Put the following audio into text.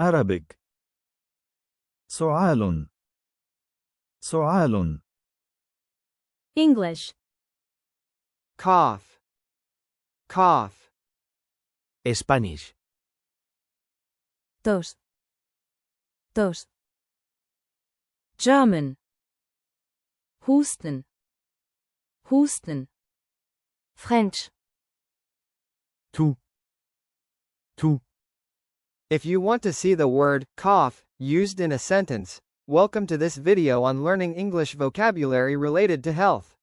Arabic. سعال. سعال. English. Cough. Cough. Spanish. Tos. Tos. German. Husten. Husten. French. Tout. Tout. If you want to see the word cough used in a sentence, welcome to this video on learning English vocabulary related to health.